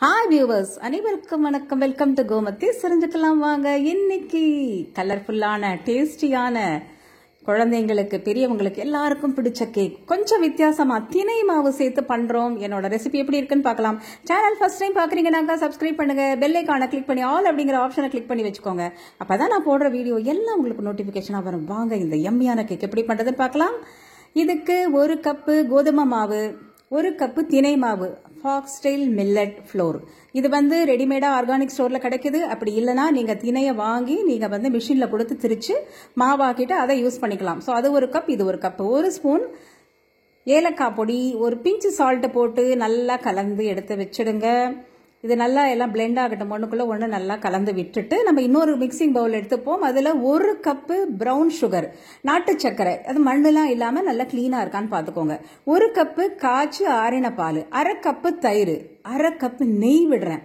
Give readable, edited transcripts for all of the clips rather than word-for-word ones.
Hi viewers, அனைவருக்கும் வணக்கம். Welcome to Gomathi. தெரிஞ்சுக்கலாம் வாங்க. இன்னைக்கு கலர்ஃபுல்லான டேஸ்டியான குழந்தைங்களுக்கு பெரியவங்களுக்கு எல்லாருக்கும் பிடிச்ச கேக் கொஞ்சம் வித்தியாசமா திணை மாவு சேர்த்து பண்றோம். என்னோட ரெசிபி எப்படி இருக்குன்னு பார்க்கலாம். சேனல் ஃபர்ஸ்ட் டைம் பாக்குறீங்கன்னாக்கா சப்ஸ்கிரைப் பண்ணுங்க, பெல் ஐகானை கிளிக் பண்ணி ஆல் அப்படிங்கிற ஆப்ஷனை கிளிக் பண்ணி வச்சுக்கோங்க. அப்பதான் நான் போடுற வீடியோ எல்லாம் உங்களுக்கு நோட்டிபிகேஷனா வரும். வாங்க இந்த எம்மியான கேக் எப்படி பண்றதுன்னு பார்க்கலாம். இதுக்கு 1 கப்பு கோதுமை மாவு, 1 கப்பு திணை மாவு, ஃபாக்ஸ்டைல் மில்லட் ஃப்ளோர். இது ரெடிமேடா ஆர்கானிக் ஸ்டோர்ல கிடைக்குது. அப்படி இல்லைன்னா நீங்க திணையை வாங்கி நீங்க மிஷின்ல கொடுத்து திரிச்சு மாவாக்கிட்டு அதை யூஸ் பண்ணிக்கலாம். ஸோ அது 1 கப், இது 1 கப். 1 ஸ்பூன் ஏலக்காய் பொடி, ஒரு பிஞ்சு சால்ட் போட்டு நல்லா கலந்து எடுத்து வச்சிடுங்க. இது நல்லா எல்லாம் பிளெண்ட் ஆகட்டும். ஒன்றுக்குள்ள ஒன்று நல்லா கலந்து விட்டுட்டு நம்ம இன்னொரு மிக்சிங் பவுல் எடுத்துப்போம். அதில் 1 கப்பு ப்ரௌன் சுகர், நாட்டு சர்க்கரை, அது மண்ணெல்லாம் இல்லாமல் நல்லா கிளீனாக இருக்கான்னு பார்த்துக்கோங்க. 1 கப்பு காய்ச்சி ஆறின பால், 1/2 கப்பு தயிர், 1/2 கப்பு நெய் விடுறேன்.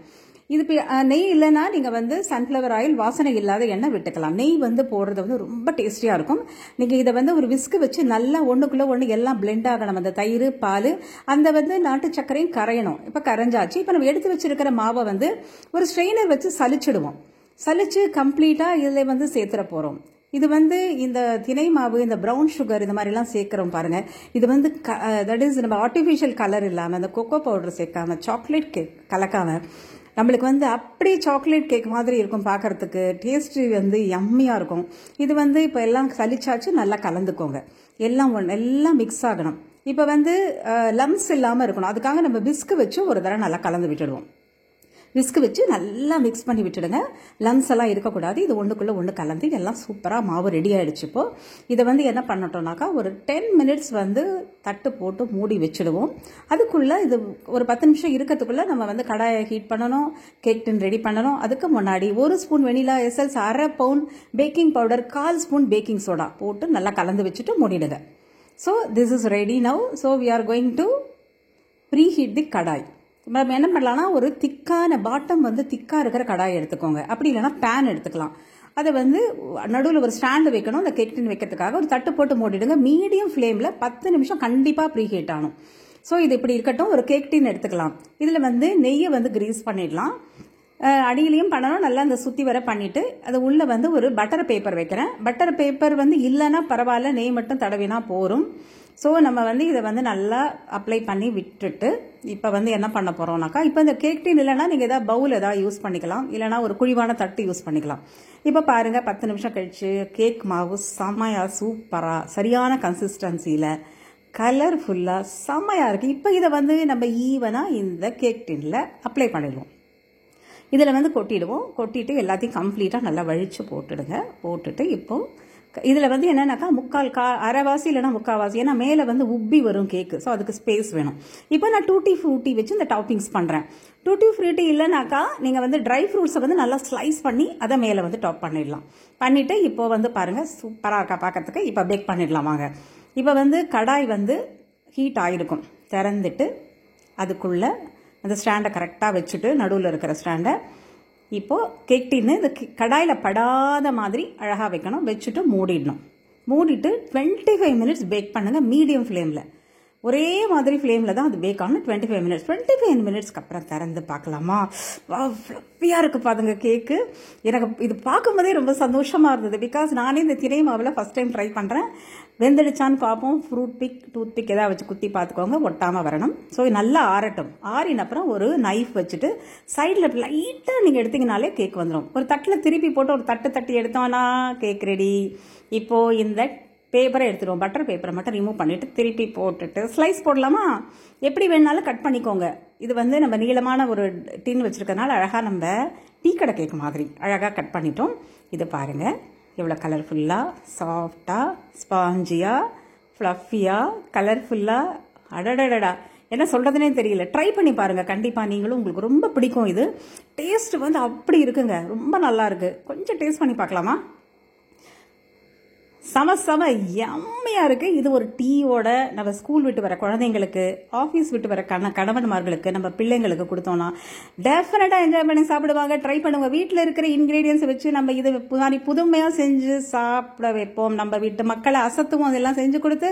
இது நெய் இல்லைன்னா நீங்கள் சன்ஃப்ளவர் ஆயில், வாசனை இல்லாத எண்ணெய் விட்டுக்கலாம். நெய் போடுறது ரொம்ப டேஸ்டியாக இருக்கும். நீங்கள் இதை ஒரு விஸ்கு வச்சு நல்லா ஒன்றுக்குள்ளே ஒன்று எல்லாம் பிளெண்ட் ஆகணும். அந்த தயிர், பால், அந்த நாட்டு சர்க்கரையும் கரையணும். இப்போ கரைஞ்சாச்சு. இப்போ நம்ம எடுத்து வச்சிருக்கிற மாவை ஒரு ஸ்ட்ரெயினர் வச்சு சலிச்சிடுவோம். சலிச்சு கம்ப்ளீட்டாக இதில் சேர்த்துற போகிறோம். இது இந்த திணை மாவு, இந்த ப்ரௌன் சுகர், இந்த மாதிரிலாம் சேர்க்குறோம் பாருங்க. இது தட் இஸ் நம்ம ஆர்டிஃபிஷியல் கலர் இல்லாமல், அந்த கொக்கோ பவுடர் சேர்க்காம, சாக்லேட் கேக் கலக்காம, நம்மளுக்கு அப்படியே சாக்லேட் கேக் மாதிரி இருக்கும் பார்க்கறதுக்கு. டேஸ்ட் யம்மியாக இருக்கும். இது இப்போ எல்லாம் சலிச்சாச்சு. நல்லா கலந்துக்கோங்க. எல்லாம் மிக்ஸ் ஆகணும். இப்போ லம்ஸ் இல்லாமல் இருக்கணும். அதுக்காக நம்ம விஸ்கு வச்சு ஒரு தடவை நல்லா கலந்து விட்டுடுவோம். விஸ்கு வச்சு நல்லா மிக்ஸ் பண்ணி விட்டுடுங்க. லம்ஸ் எல்லாம் இருக்கக்கூடாது. இது ஒன்றுக்குள்ளே ஒன்று கலந்து எல்லாம் சூப்பராக மாவு ரெடி ஆகிடுச்சு. இப்போ இதை என்ன பண்ணட்டோம்னாக்கா ஒரு 10 மினிட்ஸ் தட்டு போட்டு மூடி வச்சுடுவோம். அதுக்குள்ளே இது ஒரு 10 நிமிஷம் இருக்கிறதுக்குள்ளே நம்ம கடாயை ஹீட் பண்ணணும், கேக் டின் ரெடி பண்ணணும். அதுக்கு முன்னாடி 1 spoon vanilla essence, 1/2 pound baking powder, 1/4 spoon baking soda போட்டு நல்லா கலந்து வச்சுட்டு மூடிடுங்க. So this is ready now. So we are going to preheat the kadai. நம்ம என்ன பண்ணலாம்னா ஒரு திக்கான பாட்டம் திக்காக இருக்கிற கடாயை எடுத்துக்கோங்க. அப்படி இல்லைன்னா பேன் எடுத்துக்கலாம். அதை நடுவில் ஒரு ஸ்டாண்டு வைக்கணும். அந்த கேக் டின் வைக்கிறதுக்காக ஒரு தட்டு போட்டு மூடிடுங்க. மீடியம் ஃப்ளேமில் 10 நிமிஷம் கண்டிப்பாக ப்ரீ ஹீட் ஆகணும். ஸோ இது இப்படி இருக்கட்டும். ஒரு கேக் டின் எடுத்துக்கலாம். இதில் நெய்யை கிரீஸ் பண்ணிடலாம். அடியிலையும் பண்ணணும். நல்லா அந்த சுற்றி வர பண்ணிவிட்டு அது உள்ளே ஒரு பட்டர் பேப்பர் வைக்கிறேன். பட்டர் பேப்பர் இல்லைன்னா பரவாயில்ல, நெய் மட்டும் தடவினா போரும். ஸோ நம்ம இதை நல்லா அப்ளை பண்ணி விட்டுட்டு இப்போ என்ன பண்ண போகிறோம்னாக்கா, இப்போ இந்த கேக் டின் இல்லைன்னா நீங்கள் எதாவது பவுல் எதாவது யூஸ் பண்ணிக்கலாம். இல்லைனா ஒரு குழிவான தட்டு யூஸ் பண்ணிக்கலாம். இப்போ பாருங்கள், 10 நிமிஷம் கழிச்சு கேக் மாவு செம்மையாக சூப்பராக சரியான கன்சிஸ்டன்சியில் கலர்ஃபுல்லாக செம்மையாக இருக்குது. இப்போ இதை நம்ம ஈவனாக இந்த கேக் டின்னில் அப்ளை பண்ணிடுவோம். இதில் கொட்டிடுவோம். கொட்டிட்டு எல்லாத்தையும் கம்ப்ளீட்டாக நல்லா வழித்து போட்டுடுங்க. போட்டுட்டு இப்போது இதில் என்னென்னாக்கா அரைவாசி இல்லைனா முக்கால்வாசி, ஏன்னா மேலே உப்பி வரும் கேக்கு. ஸோ அதுக்கு ஸ்பேஸ் வேணும். இப்போ நான் டூட்டி ஃப்ரூட்டி வச்சு இந்த டாப்பிங்ஸ் பண்ணுறேன். டூட்டி ஃப்ரூட்டி இல்லைனாக்கா நீங்கள் ட்ரை ஃப்ரூட்ஸை நல்லா ஸ்லைஸ் பண்ணி அதை மேலே டாப் பண்ணிடலாம். பண்ணிவிட்டு இப்போ பாருங்கள் சூப்பராக இருக்கா பார்க்கறதுக்கு. இப்போ பேக் பண்ணிடலாம் வாங்க. இப்போ கடாய் ஹீட் ஆகிருக்கும். திறந்துட்டு அதுக்குள்ளே அந்த ஸ்டாண்டை கரெக்டாக வச்சுட்டு, நடுவில் இருக்கிற ஸ்டாண்டை இப்போது கேக் டின்னு இந்த கடாயில் படாத மாதிரி அழகாக வைக்கணும். வச்சுட்டு மூடிடணும். மூடிட்டு 25 மினிட்ஸ் பேக் பண்ணுங்கள் மீடியம் ஃப்ளேமில். ஒரே மாதிரி ஃப்ளேமில் தான் அது பேக் ஆகணும். 25 மினிட்ஸ்க்கு அப்புறம் திறந்து பார்க்கலாமா? ஃப்ளஃபியாக இருக்குது பாருங்க கேக்கு. எனக்கு இது பார்க்கும்போதே ரொம்ப சந்தோஷமாக இருந்தது. பிகாஸ் நானே இந்த திணை மாவில் ஃபஸ்ட் டைம் ட்ரை பண்ணுறேன். வெந்துடுச்சான்னு பார்ப்போம். டூத் பிக் எதாவது வச்சு குத்தி பார்த்துக்கோங்க, ஒட்டாமல் வரணும். ஸோ நல்லா ஆறட்டும். ஆறின அப்புறம் ஒரு நைஃப் வச்சுட்டு சைடில் லைட்டாக நீங்கள் எடுத்திங்கனாலே கேக் வந்துடும். ஒரு தட்டில் திருப்பி போட்டு ஒரு தட்டி எடுத்தோன்னா கேக் ரெடி. இப்போது இந்த பேப்பரை எடுத்துடுவோம். பட்டர் பேப்பரை மட்டும் ரிமூவ் பண்ணிவிட்டு திருப்பி போட்டுட்டு ஸ்லைஸ் போடலாமா? எப்படி வேணாலும் கட் பண்ணிக்கோங்க. இது நம்ம நீளமான ஒரு டின் வச்சுருக்கனால அழகாக நம்ம டீ கடை கேக் மாதிரி அழகாக கட் பண்ணிட்டோம். இது பாருங்கள் எவ்வளோ கலர்ஃபுல்லாக, சாஃப்டாக, ஸ்பாஞ்சியாக, ஃப்ளஃபியாக, கலர்ஃபுல்லாக. அடடடடா, என்ன சொல்கிறதுனே தெரியல. ட்ரை பண்ணி பாருங்கள் கண்டிப்பாக. நீங்களும் உங்களுக்கு ரொம்ப பிடிக்கும். இது டேஸ்ட் அப்படி இருக்குங்க. ரொம்ப நல்லா இருக்குது. கொஞ்சம் டேஸ்ட் பண்ணி பார்க்கலாமா? செம யம்மையாக இருக்குது. இது ஒரு டீயோட நம்ம ஸ்கூல் விட்டு வர குழந்தைங்களுக்கு, ஆஃபீஸ் விட்டு வர கணவன்மார்களுக்கு, நம்ம பிள்ளைங்களுக்கு கொடுத்தோன்னா டெஃபினட்டாக என்ஜாய் பண்ணி சாப்பிடுவாங்க. ட்ரை பண்ணுங்க. வீட்டில் இருக்கிற இன்க்ரீடியன்ஸை வச்சு நம்ம இது புதுமையாக செஞ்சு சாப்பிட வைப்போம். நம்ம வீட்டு மக்களை அசத்துவோம். அதெல்லாம் செஞ்சு கொடுத்து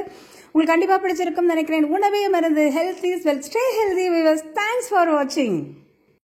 உங்களுக்கு கண்டிப்பாக பிடிச்சிருக்கும்னு நினைக்கிறேன். உணவே மருந்து. Health is wealth. Stay healthy viewers. Thanks for வாட்சிங்.